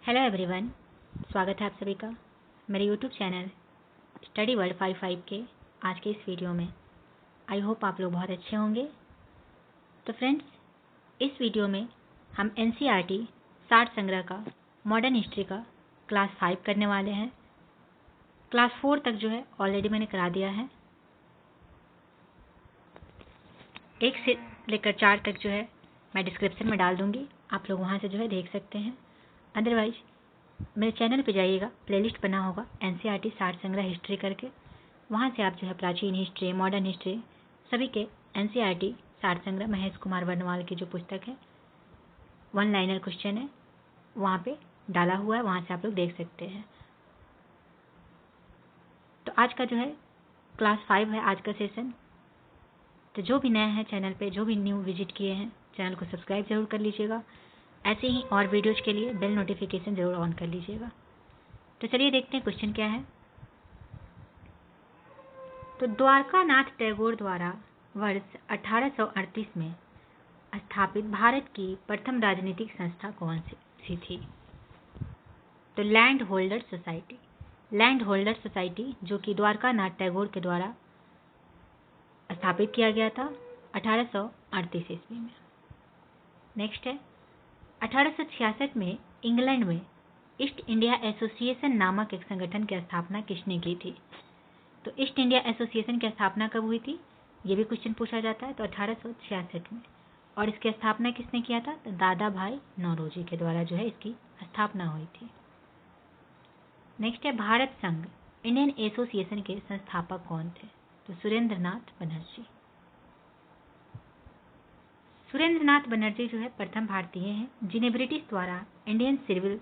Hello everyone, स्वागत है आप सभी का मेरे यूट्यूब चैनल स्टडी वर्ल्ड 55 के आज के इस वीडियो में। आई होप आप लोग बहुत अच्छे होंगे। तो फ्रेंड्स, इस वीडियो में हम एनसीईआरटी साठ संग्रह का मॉडर्न हिस्ट्री का क्लास 5 करने वाले हैं। क्लास 4 तक जो है ऑलरेडी मैंने करा दिया है। 1 से लेकर 4 तक जो है मैं डिस्क्रिप्शन में डाल दूंगी, आप लोग वहाँ से जो है देख सकते हैं। अदरवाइज मेरे चैनल पे जाइएगा, प्लेलिस्ट बना होगा एनसीईआरटी साठ संग्रह हिस्ट्री करके, वहाँ से आप जो है प्राचीन हिस्ट्री, मॉडर्न हिस्ट्री सभी के एनसीईआरटी साठ संग्रह महेश कुमार वर्णवाल की जो पुस्तक है, वन लाइनर क्वेश्चन है, वहाँ पे डाला हुआ है, वहाँ से आप लोग देख सकते हैं। तो आज का जो है क्लास 5 है आज का सेशन। तो जो भी नए हैं चैनल पे, जो भी न्यू विजिट किए हैं, चैनल को सब्सक्राइब जरूर कर लीजिएगा। ऐसे ही और वीडियोज के लिए बेल नोटिफिकेशन जरूर ऑन कर लीजिएगा। तो चलिए देखते हैं क्वेश्चन क्या है। तो द्वारकानाथ टैगोर द्वारा वर्ष 1838 में स्थापित भारत की प्रथम राजनीतिक संस्था कौन सी थी? तो land holder society. Land holder society जो कि द्वारकानाथ टैगोर के द्वारा स्थापित किया गया था 1838 ईस्वी में। नेक्स्ट है 1866 में इंग्लैंड में ईस्ट इंडिया एसोसिएशन नामक एक संगठन की स्थापना किसने की थी? तो ईस्ट इंडिया एसोसिएशन की स्थापना कब हुई थी, ये भी क्वेश्चन पूछा जाता है। तो 1866 में। और इसकी स्थापना किसने किया था? तो दादा भाई नौरोजी के द्वारा जो है इसकी स्थापना हुई थी। नेक्स्ट है भारत संघ इंडियन एसोसिएशन के संस्थापक कौन थे? तो सुरेंद्रनाथ बनर्जी। सुरेंद्रनाथ बनर्जी जो है प्रथम भारतीय हैं जिन्हें ब्रिटिश द्वारा इंडियन सिविल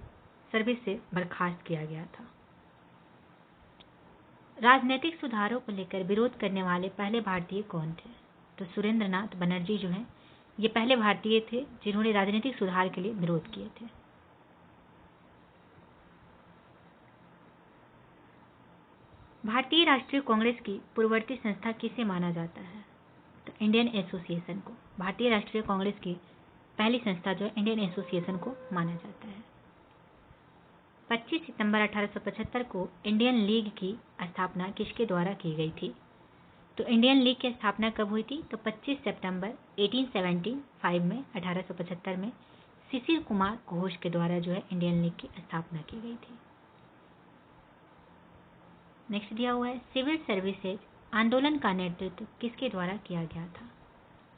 सर्विस से बर्खास्त किया गया था। राजनीतिक सुधारों को लेकर विरोध करने वाले पहले भारतीय कौन थे? तो सुरेंद्रनाथ बनर्जी जो हैं ये पहले भारतीय थे जिन्होंने राजनीतिक सुधार के लिए विरोध किए थे। भारतीय राष्ट्रीय कांग्रेस की पूर्ववर्ती संस्था किसे माना जाता है? तो इंडियन एसोसिएशन को। भारतीय राष्ट्रीय कांग्रेस की पहली संस्था जो है इंडियन एसोसिएशन को माना जाता है। 25 सितंबर 1875 को इंडियन लीग की स्थापना किसके द्वारा की गई थी? तो इंडियन लीग की स्थापना कब हुई थी? तो 25 सितंबर 1875 में 1875 में शिशिर कुमार घोष के द्वारा जो है इंडियन लीग की स्थापना की गई थी। नेक्स्ट दिया हुआ है सिविल सर्विसेज आंदोलन का नेतृत्व किसके द्वारा किया गया था?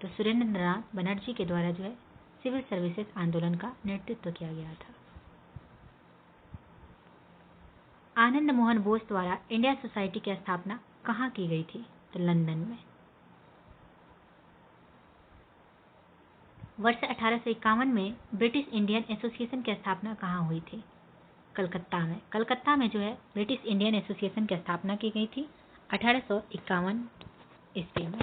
तो सुरेंद्रनाथ बनर्जी के द्वारा जो है सिविल सर्विसेज आंदोलन का नेतृत्व किया गया था। आनंद मोहन बोस द्वारा इंडिया सोसाइटी की स्थापना कहाँ की गई थी? तो लंदन में। वर्ष 1851 में ब्रिटिश इंडियन एसोसिएशन की स्थापना कहाँ हुई थी? कलकत्ता में। कलकत्ता में जो है ब्रिटिश इंडियन एसोसिएशन की स्थापना की गई थी 1851 ईस्वी में।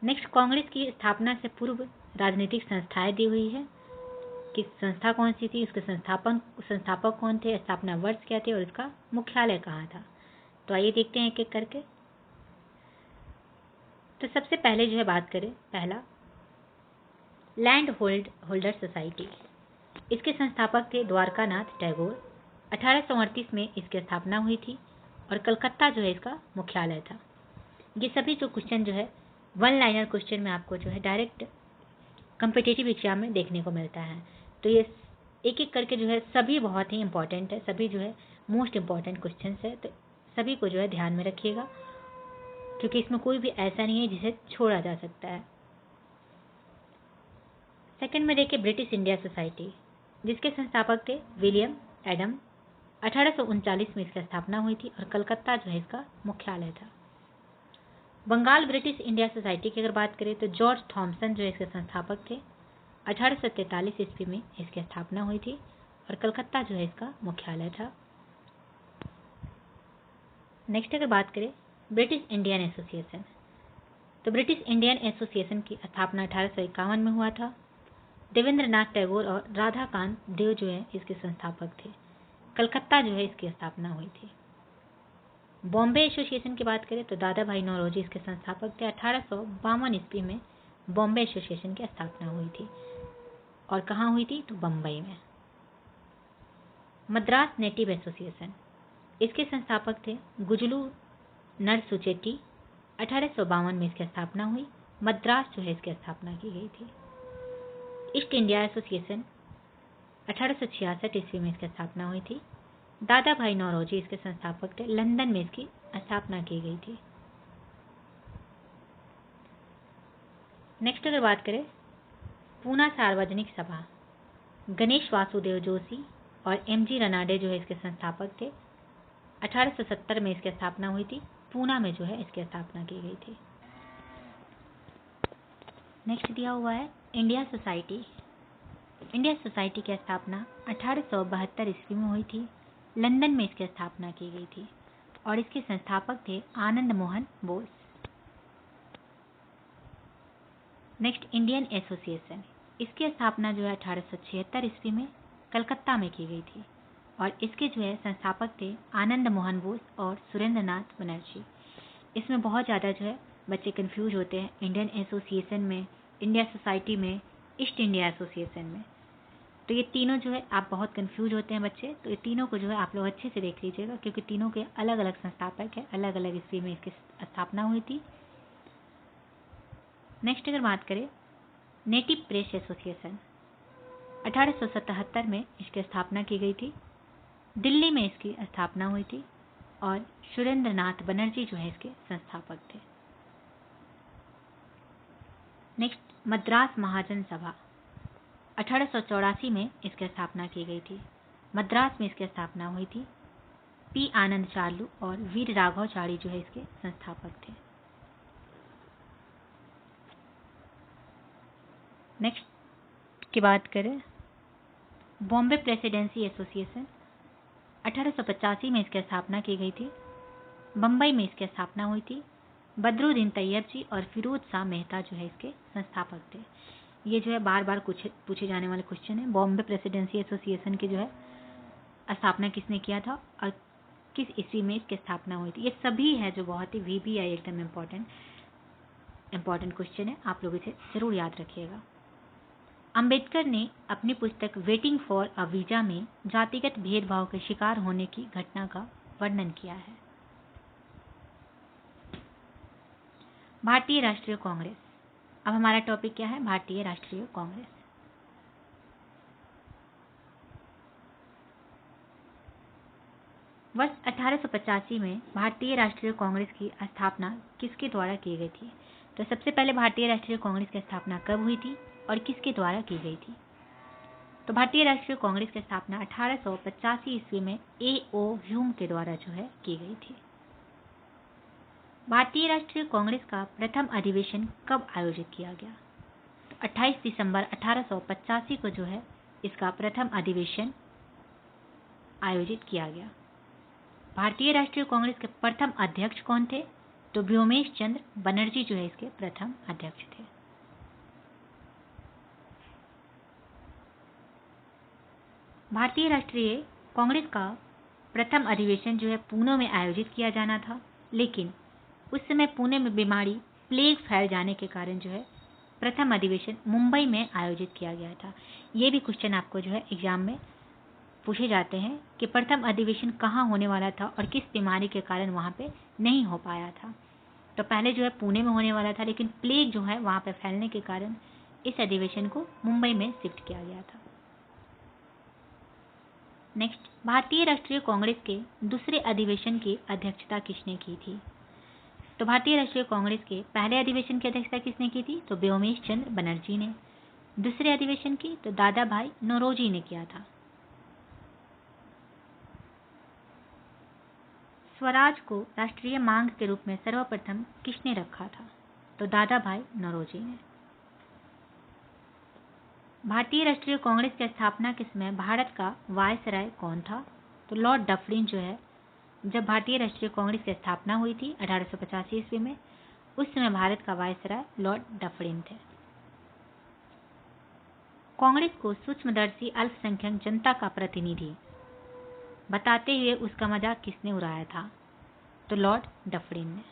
नेक्स्ट, कांग्रेस की स्थापना से पूर्व राजनीतिक संस्थाएं दी हुई है कि संस्था कौन सी थी, उसके संस्थापक कौन थे, स्थापना वर्ष क्या थे और इसका मुख्यालय कहाँ था। तो आइए देखते हैं एक एक करके। तो सबसे पहले जो है बात करें, पहला लैंड होल्डर सोसाइटी। इसके संस्थापक थे द्वारकानाथ टैगोर। 1838 में इसकी स्थापना हुई थी और कलकत्ता जो है इसका मुख्यालय था। ये सभी जो क्वेश्चन जो है वन लाइनर क्वेश्चन में आपको जो है डायरेक्ट कॉम्पिटिटिव एग्जाम में देखने को मिलता है। तो ये एक एक करके जो है सभी बहुत ही इंपॉर्टेंट है, सभी जो है मोस्ट इंपॉर्टेंट क्वेश्चन है। तो सभी को जो है ध्यान में रखिएगा क्योंकि इसमें कोई भी ऐसा नहीं है जिसे छोड़ा जा सकता है। सेकंड में देखिए ब्रिटिश इंडिया सोसाइटी, जिसके संस्थापक थे विलियम एडम। 1839 में इसकी स्थापना हुई थी और कलकत्ता जो है इसका मुख्यालय था। बंगाल ब्रिटिश इंडिया सोसाइटी की अगर बात करें तो जॉर्ज थॉमसन जो इसके संस्थापक थे। 1843 ईस्वी में इसकी स्थापना हुई थी और कलकत्ता जो है इसका मुख्यालय था। नेक्स्ट अगर बात करें ब्रिटिश इंडियन एसोसिएशन, तो ब्रिटिश इंडियन एसोसिएशन की स्थापना 1851 में हुआ था। देवेंद्रनाथ टैगोर और राधाकांत देव जो है इसके संस्थापक थे। कलकत्ता जो है इसकी स्थापना हुई थी। बॉम्बे एसोसिएशन की बात करें तो दादा भाई नौरोजी इसके संस्थापक थे। 1852 ईस्वी में बॉम्बे एसोसिएशन की स्थापना हुई थी। और कहाँ हुई थी? तो बम्बई में। मद्रास नेटिव एसोसिएशन, इसके संस्थापक थे गुजलू नरसुचेट्टी। 1852 में इसकी स्थापना हुई। मद्रास जो है इसकी स्थापना की गई थी। ईस्ट इंडिया एसोसिएशन 1866 ईस्वी में इसकी स्थापना हुई थी। दादा भाई नौरोजी इसके संस्थापक थे। लंदन में इसकी स्थापना की गई थी। नेक्स्ट अगर बात करें पूना सार्वजनिक सभा, गणेश वासुदेव जोशी और एमजी रनाडे जो है इसके संस्थापक थे। 1870 में इसकी स्थापना हुई थी। पूना में जो है इसकी स्थापना की गई थी। नेक्स्ट दिया हुआ है इंडिया सोसाइटी। इंडिया सोसाइटी की स्थापना 1872 ईस्वी में हुई थी। लंदन में इसकी स्थापना की गई थी और इसके संस्थापक थे Anand Mohan Bose. Next Indian association, इसकी स्थापना जो है 1876 ईस्वी में कलकत्ता में की गई थी और इसके जो है संस्थापक थे आनंद मोहन बोस और सुरेंद्र नाथ बनर्जी। इसमें बहुत ज़्यादा जो है बच्चे कंफ्यूज होते हैं इंडियन एसोसिएशन में, इंडिया सोसाइटी में, ईस्ट इंडिया एसोसिएशन में। तो ये तीनों जो है आप बहुत कंफ्यूज होते हैं बच्चे, तो ये तीनों को जो है आप लोग अच्छे से देख लीजिएगा क्योंकि तीनों के अलग अलग संस्थापक हैं, अलग अलग ईस्वी में इसकी स्थापना हुई थी। नेक्स्ट अगर बात करें नेटिव प्रेस एसोसिएशन, 1877 में इसकी स्थापना की गई थी। दिल्ली में इसकी स्थापना हुई थी और सुरेंद्र नाथ बनर्जी जो है इसके संस्थापक थे। नेक्स्ट मद्रास महाजन सभा, 1884 में इसकी स्थापना की गई थी। मद्रास में इसकी स्थापना हुई थी। पी आनंद चार्लू और वीर राघव चारी जो है इसके संस्थापक थे। नेक्स्ट की बात करें बॉम्बे प्रेसिडेंसी एसोसिएशन, 1885 में इसकी स्थापना की गई थी। बम्बई में इसकी स्थापना हुई थी। बदरुद्दीन तैयब जी और फिरोज शाह मेहता जो है इसके संस्थापक थे। ये जो है बार बार पूछे जाने वाले क्वेश्चन है। बॉम्बे प्रेसिडेंसी एसोसिएशन की जो है स्थापना किसने किया था और किस ईस्वी में इसकी स्थापना हुई थी। ये सभी है जो बहुत ही VBI एकदम इम्पॉर्टेंट क्वेश्चन है, आप लोग इसे जरूर याद रखिएगा। अंबेडकर ने अपनी पुस्तक वेटिंग फॉर अ वीजा में जातिगत भेदभाव के शिकार होने की घटना का वर्णन किया है। भारतीय राष्ट्रीय कांग्रेस, अब हमारा टॉपिक क्या है? भारतीय राष्ट्रीय कांग्रेस। वर्ष 1885 में भारतीय राष्ट्रीय कांग्रेस की स्थापना किसके द्वारा की गई थी? तो सबसे पहले भारतीय राष्ट्रीय कांग्रेस की स्थापना कब हुई थी और किसके द्वारा की गई थी? तो भारतीय राष्ट्रीय कांग्रेस की स्थापना 1885 ईस्वी में A.O. ह्यूम के द्वारा जो है की गई थी। भारतीय राष्ट्रीय कांग्रेस का प्रथम अधिवेशन कब आयोजित किया गया? तो 28 दिसंबर 1885 को जो है इसका प्रथम अधिवेशन आयोजित किया गया। भारतीय राष्ट्रीय कांग्रेस के प्रथम अध्यक्ष कौन थे? तो व्योमेश चंद्र बनर्जी जो है इसके प्रथम अध्यक्ष थे। भारतीय राष्ट्रीय कांग्रेस का प्रथम अधिवेशन जो है पुणे में आयोजित किया जाना था, लेकिन उस समय पुणे में बीमारी प्लेग फैल जाने के कारण जो है प्रथम अधिवेशन मुंबई में आयोजित किया गया था। ये भी क्वेश्चन आपको जो है एग्जाम में पूछे जाते हैं कि प्रथम अधिवेशन कहाँ होने वाला था और किस बीमारी के कारण वहाँ पे नहीं हो पाया था। तो पहले जो है पुणे में होने वाला था, लेकिन प्लेग जो है वहाँ पे फैलने के कारण इस अधिवेशन को मुंबई में शिफ्ट किया गया था। नेक्स्ट, भारतीय राष्ट्रीय कांग्रेस के दूसरे अधिवेशन की अध्यक्षता किसने की थी? तो भारतीय राष्ट्रीय कांग्रेस के पहले अधिवेशन की अध्यक्षता किसने की थी? तो व्योमेश चंद्र बनर्जी ने। दूसरे अधिवेशन की तो दादा भाई नौरोजी ने किया था। स्वराज को राष्ट्रीय मांग के रूप में सर्वप्रथम किसने रखा था? तो दादा भाई नौरोजी ने। भारतीय राष्ट्रीय कांग्रेस की स्थापना के समय भारत का वायसराय कौन था? तो लॉर्ड डफरिन जो है, जब भारतीय राष्ट्रीय कांग्रेस की स्थापना हुई थी 1885 ईस्वी में, उस समय भारत का वायसराय लॉर्ड डफरिन थे। कांग्रेस को सूक्ष्मदर्शी अल्पसंख्यक जनता का प्रतिनिधि बताते हुए उसका मजाक किसने उड़ाया था? तो लॉर्ड डफरिन ने।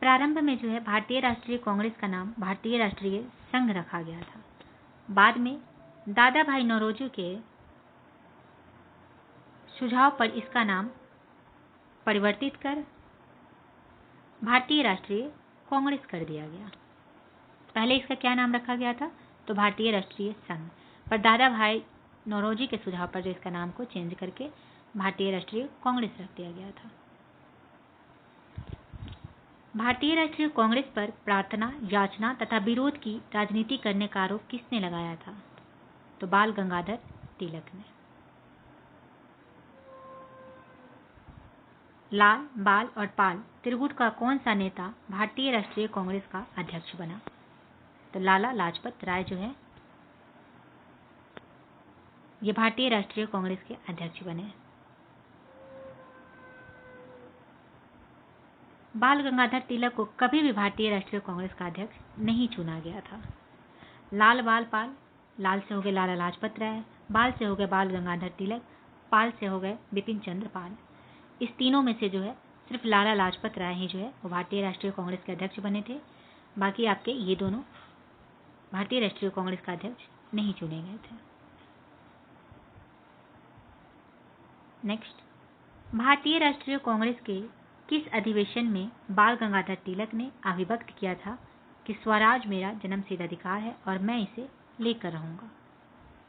प्रारंभ में जो है भारतीय राष्ट्रीय कांग्रेस का नाम भारतीय राष्ट्रीय संघ रखा गया था। बाद में दादा भाई नौरोजी के सुझाव पर इसका नाम परिवर्तित कर भारतीय राष्ट्रीय कांग्रेस कर दिया गया। पहले इसका क्या नाम रखा गया था? तो भारतीय राष्ट्रीय संघ, पर दादा भाई नौरोजी के सुझाव पर जो इसका नाम को चेंज करके भारतीय राष्ट्रीय कांग्रेस रख दिया गया था। भारतीय राष्ट्रीय कांग्रेस पर प्रार्थना, याचना तथा विरोध की राजनीति करने का आरोप किसने लगाया था? तो बाल गंगाधर तिलक ने। लाल, बाल और पाल त्रिगुट का कौन सा नेता भारतीय राष्ट्रीय कांग्रेस का अध्यक्ष बना? तो लाला लाजपत राय जो है ये भारतीय राष्ट्रीय कांग्रेस के अध्यक्ष बने। बाल गंगाधर तिलक को कभी भी भारतीय राष्ट्रीय कांग्रेस का अध्यक्ष नहीं चुना गया था। लाल, बाल, पाल, लाल से हो गए लाला लाजपत राय, बाल से हो गए बाल गंगाधर तिलक, पाल से हो गए बिपिन चंद्र पाल। इस तीनों में से जो है सिर्फ लाला लाजपत राय ही जो है वो भारतीय राष्ट्रीय कांग्रेस के अध्यक्ष बने थे। बाकी आपके ये दोनों भारतीय राष्ट्रीय कांग्रेस का अध्यक्ष नहीं चुने गए थे। नेक्स्ट, भारतीय राष्ट्रीय कांग्रेस के किस अधिवेशन में बाल गंगाधर तिलक ने अभिव्यक्त किया था कि स्वराज मेरा जन्मसिद्ध अधिकार है और मैं इसे लेकर रहूंगा?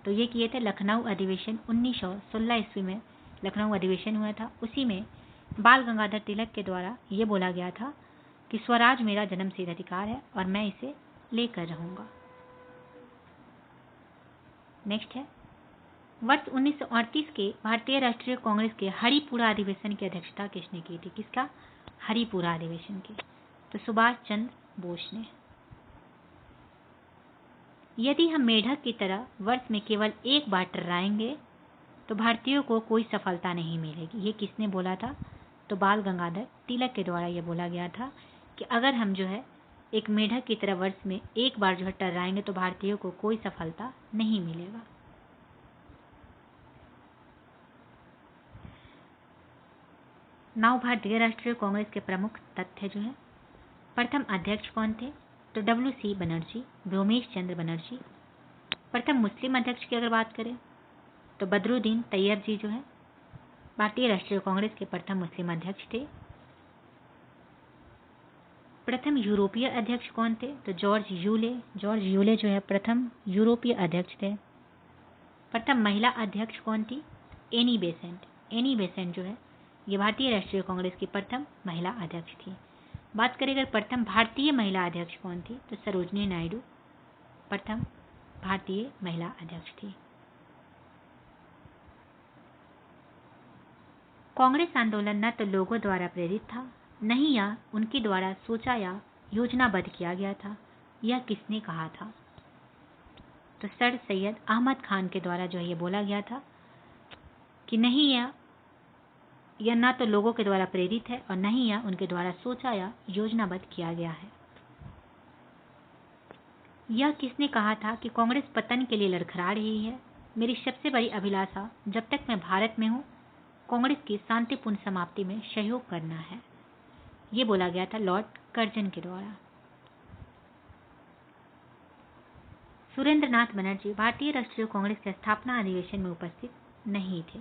तो ये किए थे लखनऊ अधिवेशन 1916 ईस्वी में लखनऊ अधिवेशन हुआ था। उसी में बाल गंगाधर तिलक के द्वारा ये बोला गया था कि स्वराज मेरा जन्मसिद्ध अधिकार है और मैं इसे लेकर रहूंगा। नेक्स्ट है, वर्ष 1938 के भारतीय राष्ट्रीय कांग्रेस के हरिपुरा अधिवेशन की अध्यक्षता किसने की थी? किसका? हरिपुरा अधिवेशन की। तो सुभाष चंद्र बोस ने। यदि हम मेढक की तरह वर्ष में केवल एक बार टर्राएंगे तो भारतीयों को कोई सफलता नहीं मिलेगी। ये किसने बोला था? तो बाल गंगाधर तिलक के द्वारा यह बोला गया था कि अगर हम जो है एक मेढक की तरह वर्ष में एक बार जो है टर्राएंगे तो भारतीयों को कोई सफलता नहीं मिलेगा। नाउ भारतीय राष्ट्रीय कांग्रेस के प्रमुख तथ्य जो है, प्रथम अध्यक्ष कौन थे? तो WC बनर्जी, व्योमेश चंद्र बनर्जी। प्रथम मुस्लिम अध्यक्ष की अगर बात करें तो बदरुद्दीन तैयब जी जो है भारतीय राष्ट्रीय कांग्रेस के प्रथम मुस्लिम अध्यक्ष थे। प्रथम यूरोपीय अध्यक्ष कौन थे? तो जॉर्ज यूले जो है प्रथम यूरोपीय अध्यक्ष थे। प्रथम महिला अध्यक्ष कौन थी? एनी बेसेंट जो है ये भारतीय राष्ट्रीय कांग्रेस की प्रथम महिला अध्यक्ष थी। बात करें अगर प्रथम भारतीय महिला अध्यक्ष कौन थी? तो सरोजनी नायडू प्रथम भारतीय महिला अध्यक्ष थी। कांग्रेस आंदोलन न तो लोगों द्वारा प्रेरित था, नहीं या उनके द्वारा सोचा या योजनाबद्ध किया गया था। यह किसने कहा था? तो सर सैयद अहमद खान के द्वारा जो ये बोला गया था कि नहीं यह न तो लोगों के द्वारा प्रेरित है और न ही यह उनके द्वारा सोचा या योजनाबद्ध किया गया है। यह किसने कहा था कि कांग्रेस पतन के लिए लड़खड़ा रही है? मेरी सबसे बड़ी अभिलाषा जब तक मैं भारत में हूं कांग्रेस की शांतिपूर्ण समाप्ति में सहयोग करना है। ये बोला गया था लॉर्ड कर्जन के द्वारा। सुरेंद्र नाथ बनर्जी भारतीय राष्ट्रीय कांग्रेस के स्थापना अधिवेशन में उपस्थित नहीं थे।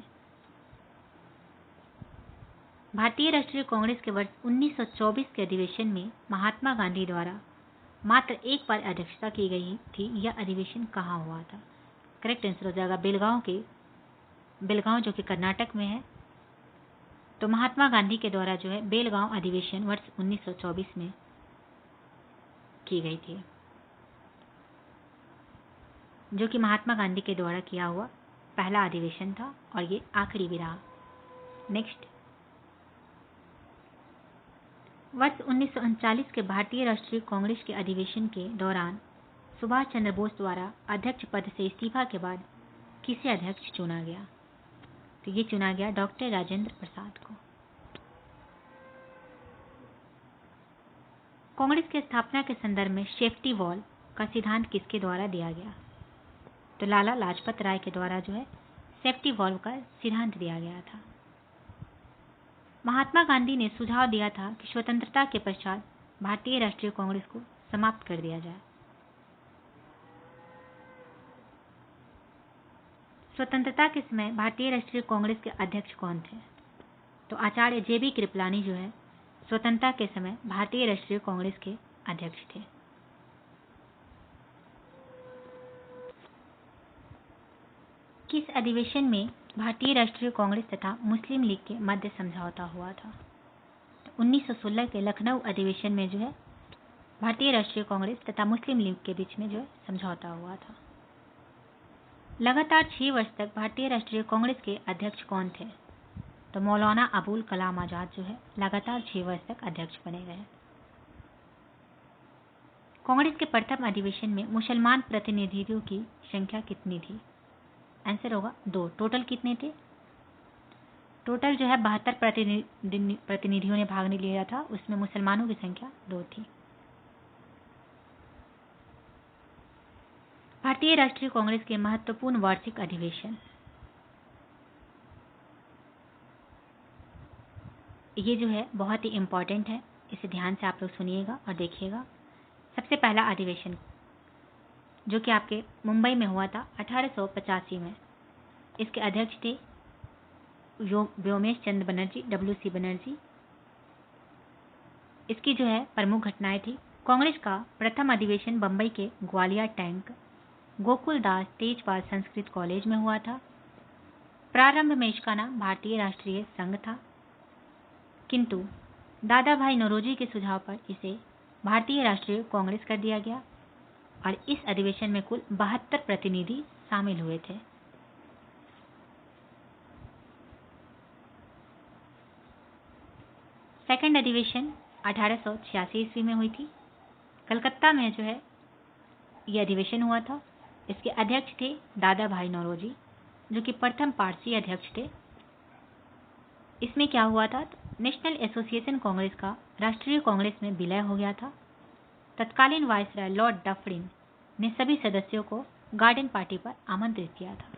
भारतीय राष्ट्रीय कांग्रेस के वर्ष 1924 के अधिवेशन में महात्मा गांधी द्वारा मात्र एक बार अध्यक्षता की गई थी। यह अधिवेशन कहाँ हुआ था? करेक्ट आंसर हो जाएगा बेलगांव जो कि कर्नाटक में है। तो महात्मा गांधी के द्वारा जो है बेलगांव अधिवेशन वर्ष 1924 में की गई थी, जो कि महात्मा गांधी के द्वारा किया हुआ पहला अधिवेशन था और ये आखिरी भी रहा। नेक्स्ट, वर्ष 1939 के भारतीय राष्ट्रीय कांग्रेस के अधिवेशन के दौरान सुभाष चंद्र बोस द्वारा अध्यक्ष पद से इस्तीफा के बाद किसे अध्यक्ष चुना गया? तो ये चुना गया डॉक्टर राजेंद्र प्रसाद को। कांग्रेस की स्थापना के संदर्भ में सेफ्टी वॉल का सिद्धांत किसके द्वारा दिया गया? तो लाला लाजपत राय के द्वारा जो है सेफ्टी वॉल का सिद्धांत दिया गया था। महात्मा गांधी ने सुझाव दिया था कि स्वतंत्रता के पश्चात भारतीय राष्ट्रीय कांग्रेस को समाप्त कर दिया जाए। स्वतंत्रता के समय भारतीय राष्ट्रीय कांग्रेस के अध्यक्ष कौन थे? तो आचार्य JB कृपलानी जो है स्वतंत्रता के समय भारतीय राष्ट्रीय कांग्रेस के अध्यक्ष थे। किस अधिवेशन में भारतीय राष्ट्रीय कांग्रेस तथा मुस्लिम लीग के मध्य समझौता हुआ था? तो 1916 के लखनऊ अधिवेशन में जो है भारतीय राष्ट्रीय कांग्रेस तथा मुस्लिम लीग के बीच में जो है समझौता हुआ था। लगातार 6 वर्ष तक भारतीय राष्ट्रीय कांग्रेस के अध्यक्ष कौन थे? तो मौलाना अबुल कलाम आजाद जो है लगातार 6 वर्ष तक अध्यक्ष बने रहे। कांग्रेस के प्रथम अधिवेशन में मुसलमान प्रतिनिधियों की संख्या कितनी थी? आंसर होगा 2। टोटल कितने थे? टोटल जो है 72 प्रतिनिधियों ने भाग लिया था, उसमें मुसलमानों की संख्या 2 थी। भारतीय राष्ट्रीय कांग्रेस के महत्वपूर्ण वार्षिक अधिवेशन, ये जो है बहुत ही इंपॉर्टेंट है, इसे ध्यान से आप लोग सुनिएगा और देखिएगा। सबसे पहला अधिवेशन जो कि आपके मुंबई में हुआ था 1885 में, इसके अध्यक्ष थे व्योमेश चंद्र बनर्जी, WC बनर्जी। इसकी जो है प्रमुख घटनाएं थी। कांग्रेस का प्रथम अधिवेशन बंबई के ग्वालियर टैंक गोकुलदास तेजपाल संस्कृत कॉलेज में हुआ था। प्रारंभ में इसका नाम भारतीय राष्ट्रीय संघ था, किंतु दादा भाई नौरोजी के सुझाव पर इसे भारतीय राष्ट्रीय कांग्रेस कर दिया गया और इस अधिवेशन में कुल 72 प्रतिनिधि शामिल हुए थे। सेकंड अधिवेशन 1886 ईस्वी में हुई थी। कलकत्ता में जो है यह अधिवेशन हुआ था। इसके अध्यक्ष थे दादा भाई नौरोजी, जो कि प्रथम पारसी अध्यक्ष थे। इसमें क्या हुआ था? तो नेशनल एसोसिएशन कांग्रेस का राष्ट्रीय कांग्रेस में विलय हो गया था। तत्कालीन वायसराय लॉर्ड डफरिन ने सभी सदस्यों को गार्डन पार्टी पर आमंत्रित किया था।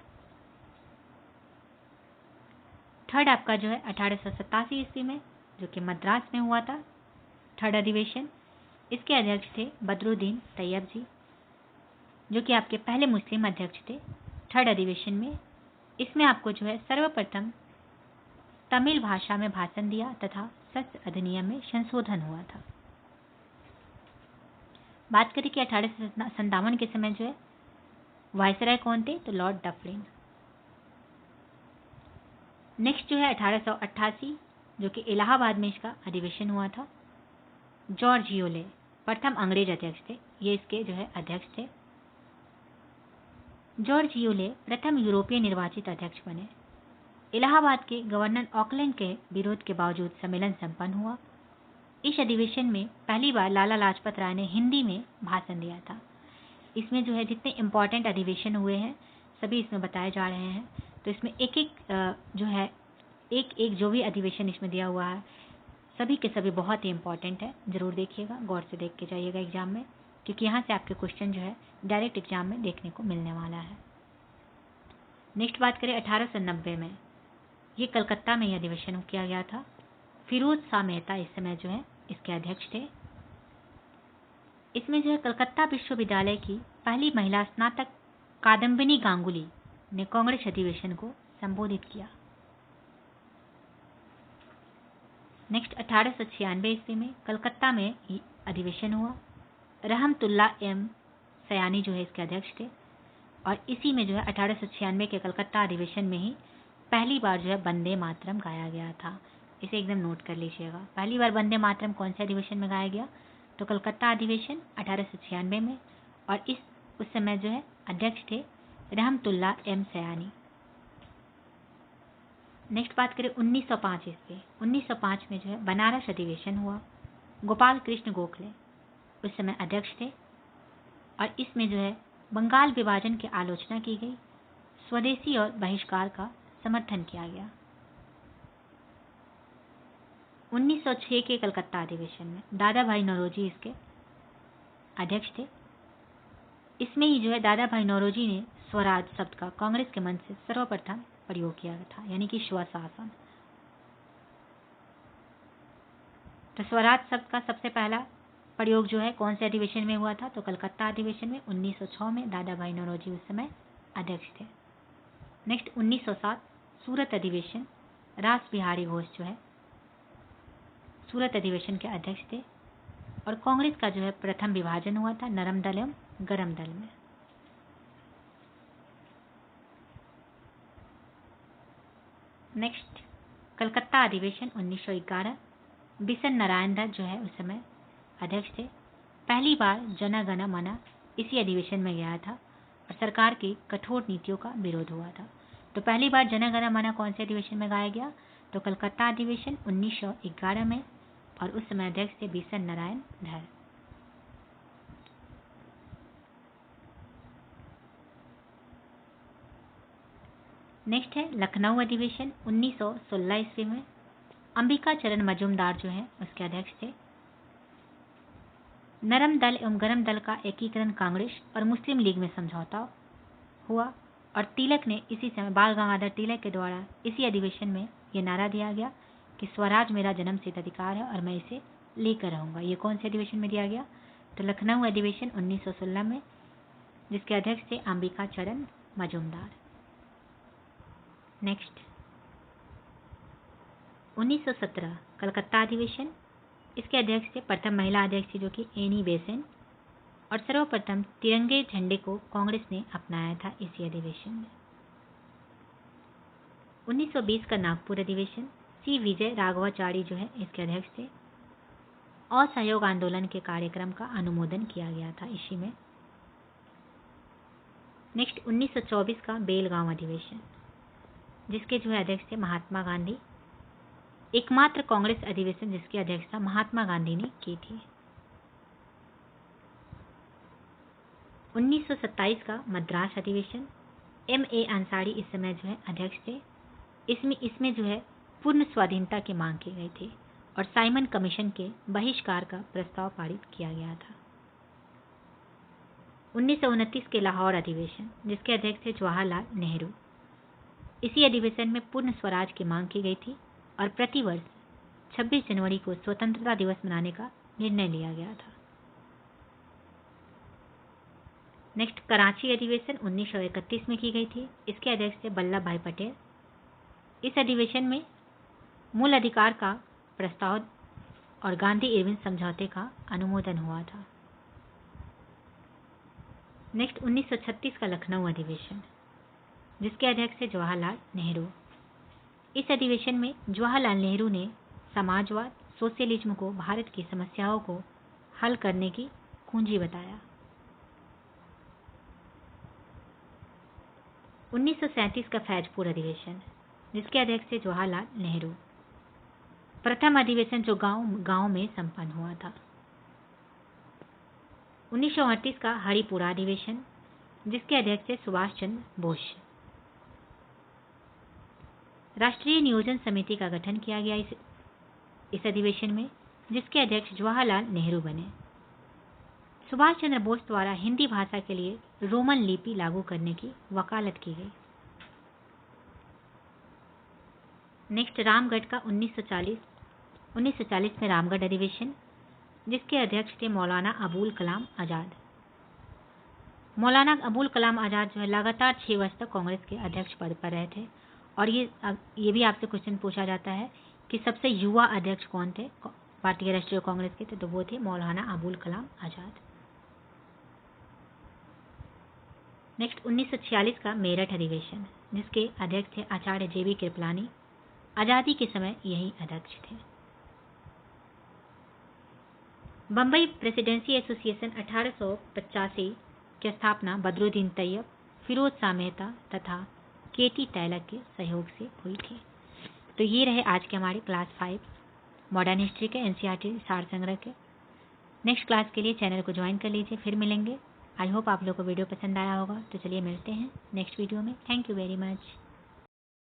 थर्ड आपका जो है 1887 ईस्वी में, जो कि मद्रास में हुआ था, थर्ड अधिवेशन। इसके अध्यक्ष थे बदरुद्दीन तैयब जी, जो कि आपके पहले मुस्लिम अध्यक्ष थे। थर्ड अधिवेशन में इसमें आपको जो है सर्वप्रथम तमिल भाषा में भाषण दिया तथा शस्त्र अधिनियम में संशोधन हुआ था। बात करें कि 1857 के समय जो है वायसराय कौन थे? तो लॉर्ड डफरिन। नेक्स्ट जो है 1888, जो कि इलाहाबाद में इसका अधिवेशन हुआ था। जॉर्ज यूले प्रथम अंग्रेज अध्यक्ष थे, ये इसके जो है अध्यक्ष थे। जॉर्ज यूले प्रथम यूरोपीय निर्वाचित अध्यक्ष बने। इलाहाबाद के गवर्नर ऑकलैंड के विरोध के बावजूद सम्मेलन संपन्न हुआ। इस अधिवेशन में पहली बार लाला लाजपत राय ने हिंदी में भाषण दिया था। इसमें जो है जितने इम्पोर्टेंट अधिवेशन हुए हैं सभी इसमें बताए जा रहे हैं। तो इसमें एक एक जो भी अधिवेशन इसमें दिया हुआ है सभी के सभी बहुत ही इंपॉर्टेंट है। जरूर देखिएगा, गौर से देख के जाइएगा एग्जाम में, क्योंकि यहाँ से आपके क्वेश्चन जो है डायरेक्ट एग्जाम में देखने को मिलने वाला है। नेक्स्ट बात करें 1890 में, ये कलकत्ता में यह अधिवेशन किया गया था। फिरोज शाह मेहता इस समय जो है इसके अध्यक्ष थे। इसमें जो है कलकत्ता विश्वविद्यालय की पहली महिला स्नातक कादम्बिनी गांगुली ने कांग्रेस अधिवेशन को संबोधित किया। नेक्स्ट 1896 ईस्वी में कलकत्ता में अधिवेशन हुआ। रहमतुल्ला एम सयानी जो है इसके अध्यक्ष थे और इसी में जो है 1896 के कलकत्ता अधिवेशन में ही पहली बार जो है वंदे मातरम गाया गया था। इसे एकदम नोट कर लीजिएगा। पहली बार वंदे मातरम कौन से अधिवेशन में गाया गया? तो कलकत्ता अधिवेशन 1896 में, और उस समय जो है अध्यक्ष थे रहमतुल्ला एम सयानी। नेक्स्ट बात करें 1905 ईस्वी। 1905 में जो है बनारस अधिवेशन हुआ। गोपाल कृष्ण गोखले उस समय अध्यक्ष थे और इसमें जो है बंगाल विभाजन की आलोचना की गई, स्वदेशी और बहिष्कार का समर्थन किया गया। 1906 के कलकत्ता अधिवेशन में दादा भाई नौरोजी इसके अध्यक्ष थे। इसमें ही जो है दादा भाई नौरोजी ने स्वराज शब्द का कांग्रेस के मंच से सर्वप्रथम प्रयोग किया था, यानी कि स्वशासन। तो स्वराज शब्द का सबसे पहला प्रयोग जो है कौन से अधिवेशन में हुआ था, तो कलकत्ता अधिवेशन में 1906 में दादा भाई नौरोजी उस समय अध्यक्ष थे। नेक्स्ट 1907 सूरत अधिवेशन, रास बिहारी घोष जो है सूरत अधिवेशन के अध्यक्ष थे। और कांग्रेस का जो है प्रथम विभाजन हुआ था नरम दल एवं गरम दल में। नेक्स्ट कलकत्ता अधिवेशन 1911, बिशन नारायण दत्त जो है उस समय अध्यक्ष थे। पहली बार जन गण मन इसी अधिवेशन में गया था और सरकार की कठोर नीतियों का विरोध हुआ था। तो पहली बार जन गण मन कौन से अधिवेशन में गाया गया, तो कलकत्ता अधिवेशन 1911 में, और उस समय अध्यक्ष थे बिशन नारायण दत्त। नेक्स्ट है लखनऊ अधिवेशन 1916 ईस्वी में, अंबिका चरण मजूमदार जो है उसके अध्यक्ष थे। नरम दल एवं गरम दल का एकीकरण कांग्रेस और मुस्लिम लीग में समझौता हुआ और तिलक ने इसी समय, बाल गंगाधर तिलक के द्वारा इसी अधिवेशन में यह नारा दिया गया कि स्वराज मेरा जन्मसिद्ध अधिकार है और मैं इसे लेकर रहूंगा। ये कौन से अधिवेशन में दिया गया, तो लखनऊ अधिवेशन 1916 में, जिसके अध्यक्ष थे अंबिका चरण मजूमदार। नेक्स्ट 1917 कलकत्ता अधिवेशन, इसके अध्यक्ष थे, प्रथम महिला अध्यक्ष थी जो कि एनी बेसेंट, और सर्वप्रथम तिरंगे झंडे को कांग्रेस ने अपनाया था इसी अधिवेशन में। 1920 का नागपुर अधिवेशन, सी विजय राघवाचारी जो है इसके अध्यक्ष थे। असहयोग आंदोलन के कार्यक्रम का अनुमोदन किया गया था इसी में। नेक्स्ट 1924 का बेलगांव अधिवेशन, जिसके जो है अध्यक्ष थे महात्मा गांधी, एकमात्र कांग्रेस अधिवेशन जिसकी अध्यक्षता महात्मा गांधी ने की थी। 1927 का मद्रास अधिवेशन, M.A. अंसारी इस समय जो है अध्यक्ष थे। इसमें जो है पूर्ण स्वाधीनता की मांग की गई थी और साइमन कमीशन के बहिष्कार का प्रस्ताव पारित किया गया था। 1929 के लाहौर अधिवेशन, जिसके अध्यक्ष थे जवाहरलाल नेहरू, इसी अधिवेशन में पूर्ण स्वराज की मांग की गई थी और प्रतिवर्ष 26 जनवरी को स्वतंत्रता दिवस मनाने का निर्णय लिया गया था। नेक्स्ट कराची अधिवेशन 1931 में की गई थी, इसके अध्यक्ष थे वल्लभ भाई पटेल। इस अधिवेशन में मूल अधिकार का प्रस्ताव और गांधी इरविन समझौते का अनुमोदन हुआ था। नेक्स्ट 1936 का लखनऊ अधिवेशन, जिसके अध्यक्ष थे जवाहरलाल नेहरू। इस अधिवेशन में जवाहरलाल नेहरू ने समाजवाद, सोशलिज्म को भारत की समस्याओं को हल करने की कुंजी बताया। 1937 का फैजपुर अधिवेशन, जिसके अध्यक्ष थे जवाहरलाल नेहरू, प्रथम अधिवेशन जो गांव में संपन्न हुआ था। 1938 का हरिपुरा अधिवेशन, जिसके अध्यक्ष थे सुभाष चंद्र बोस। राष्ट्रीय नियोजन समिति का गठन किया गया इस अधिवेशन में, जिसके अध्यक्ष जवाहरलाल नेहरू बने। सुभाष चंद्र बोस द्वारा हिंदी भाषा के लिए रोमन लिपि लागू करने की वकालत की गई। नेक्स्ट रामगढ़ का 1940 में रामगढ़ अधिवेशन, जिसके अध्यक्ष थे मौलाना अबुल कलाम आज़ाद। मौलाना अबुल कलाम आज़ाद जो है लगातार 6 वर्ष तक कांग्रेस के अध्यक्ष पद पर रहे थे। और ये भी आपसे क्वेश्चन पूछा जाता है कि सबसे युवा अध्यक्ष कौन थे भारतीय राष्ट्रीय कांग्रेस के, तो वो थे मौलाना अबुल कलाम आज़ाद। नेक्स्ट 1946 का मेरठ अधिवेशन, जिसके अध्यक्ष थे आचार्य JB कृपलानी। आज़ादी के समय यही अध्यक्ष थे। बम्बई प्रेसिडेंसी एसोसिएशन 1885 की स्थापना बदरुद्दीन तैयब, फिरोज शाह मेहता तथा KT टैलर के सहयोग से हुई थी। तो ये रहे आज के हमारे क्लास 5 मॉडर्न हिस्ट्री के NCERT सार संग्रह के। नेक्स्ट क्लास के लिए चैनल को ज्वाइन कर लीजिए, फिर मिलेंगे। आई होप आप लोगों को वीडियो पसंद आया होगा। तो चलिए मिलते हैं नेक्स्ट वीडियो में। Thank you very much.